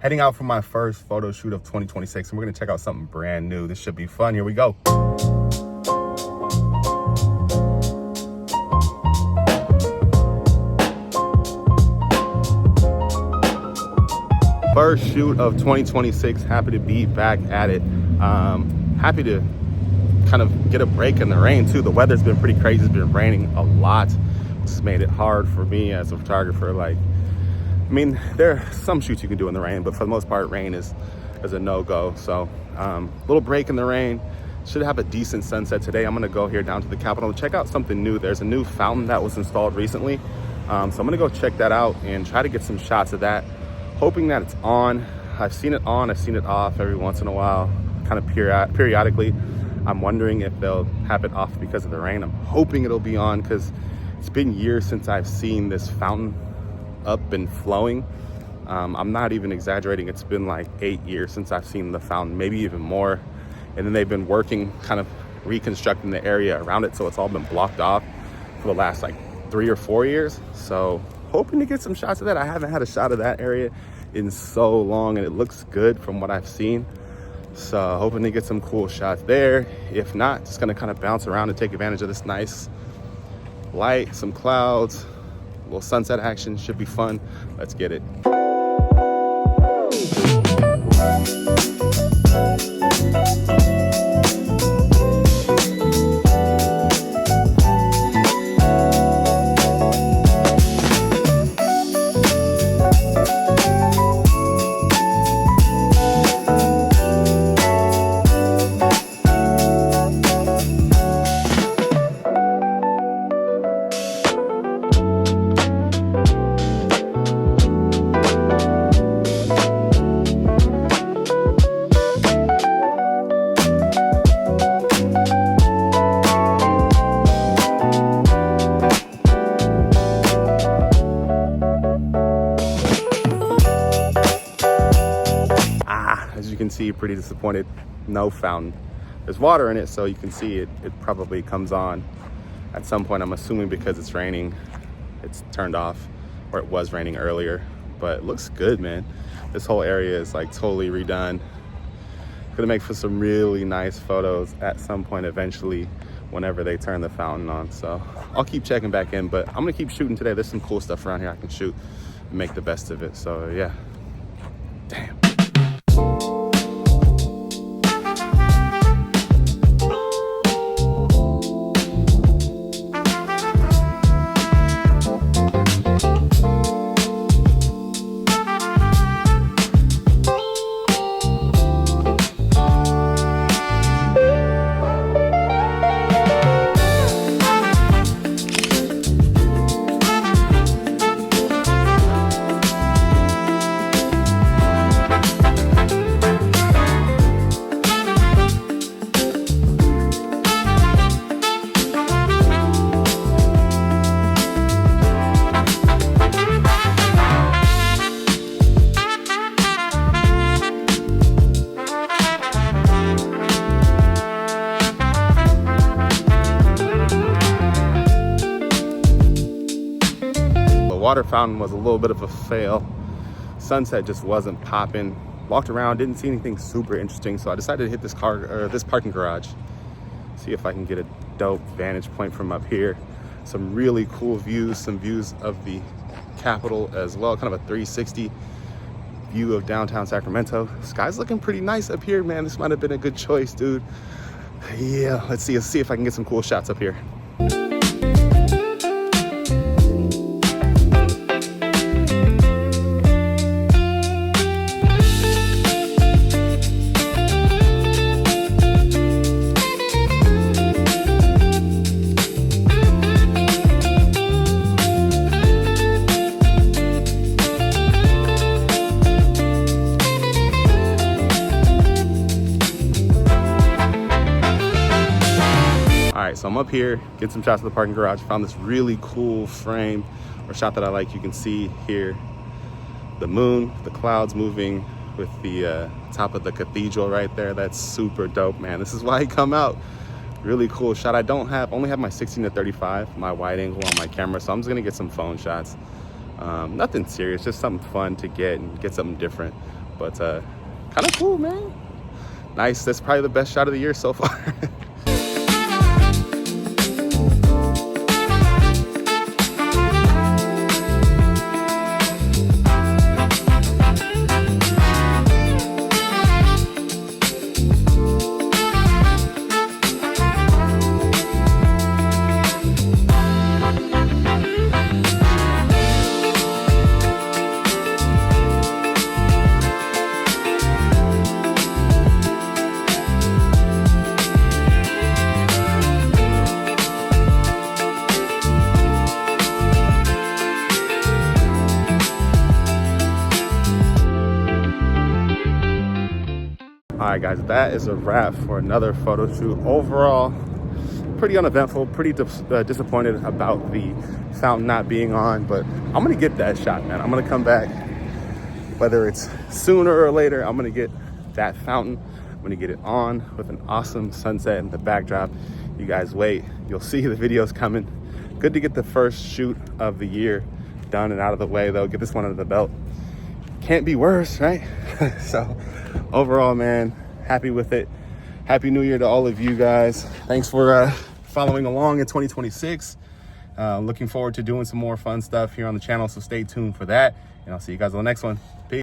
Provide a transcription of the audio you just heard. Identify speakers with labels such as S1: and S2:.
S1: Heading out for my first photo shoot of 2026, and we're gonna check out something brand new. This should be fun. Here we go. First shoot of 2026. Happy to be back at it. Happy to kind of get a break in the rain too. The weather's been pretty crazy. It's been raining a lot. It's made it hard for me as a photographer. Like, I mean, there are some shoots you can do in the rain, but for the most part, rain is a no-go. So little break in the rain. Should have a decent sunset today. I'm gonna go here down to the Capitol to check out something new. There's a new fountain that was installed recently. So I'm gonna go check that out and try to get some shots of that. Hoping that it's on. I've seen it on, I've seen it off every once in a while, kind of periodically. I'm wondering if they'll have it off because of the rain. I'm hoping it'll be on because it's been years since I've seen this fountain up and flowing. I'm not even exaggerating. It's been like 8 years since I've seen the fountain, maybe even more. And then they've been working, kind of reconstructing the area around it, so it's all been blocked off for the last like 3 or 4 years. So hoping to get some shots of that. I haven't had a shot of that area in so long, and it looks good from what I've seen. So hoping to get some cool shots there. If not, just gonna kind of bounce around and take advantage of this nice light, some clouds, a little sunset action. Should be fun. Let's get it. See, pretty disappointed. No fountain. There's water in it, so you can see it probably comes on at some point. I'm assuming because it's raining, it's turned off, or it was raining earlier. But it looks good, man. This whole area is like totally redone. Gonna make for some really nice photos at some point eventually whenever they turn the fountain on. So I'll keep checking back in, but I'm gonna keep shooting today. There's some cool stuff around here I can shoot and make the best of it. So yeah, damn. Water fountain was a little bit of a fail. Sunset just wasn't popping. Walked around, didn't see anything super interesting, so I decided to hit this parking garage. See if I can get a dope vantage point from up here. Some really cool views, some views of the Capitol as well, kind of a 360 view of downtown Sacramento. Sky's looking pretty nice up here, man. This might have been a good choice, dude. Yeah, let's see if I can get some cool shots up here. So I'm up here, getting some shots of the parking garage. Found this really cool frame or shot that I like. You can see here the moon, the clouds moving with the top of the cathedral right there. That's super dope, man. This is why I come out. Really cool shot. I only have my 16-35, my wide angle on my camera, so I'm just gonna get some phone shots. Nothing serious, just something fun to get and get something different. But kind of cool, man. Nice. That's probably the best shot of the year so far. All right, guys, that is a wrap for another photo shoot. Overall, pretty uneventful, pretty disappointed about the fountain not being on, but I'm gonna get that shot, man. I'm gonna come back, whether it's sooner or later, I'm gonna get that fountain. I'm gonna get it on with an awesome sunset in the backdrop. You guys wait, you'll see the videos coming. Good to get the first shoot of the year done and out of the way though. Get this one under the belt. Can't be worse, right? So overall, man, happy with it. Happy New Year to all of you guys. Thanks for following along in 2026. Looking forward to doing some more fun stuff here on the channel, so stay tuned for that. And I'll see you guys on the next one. Peace.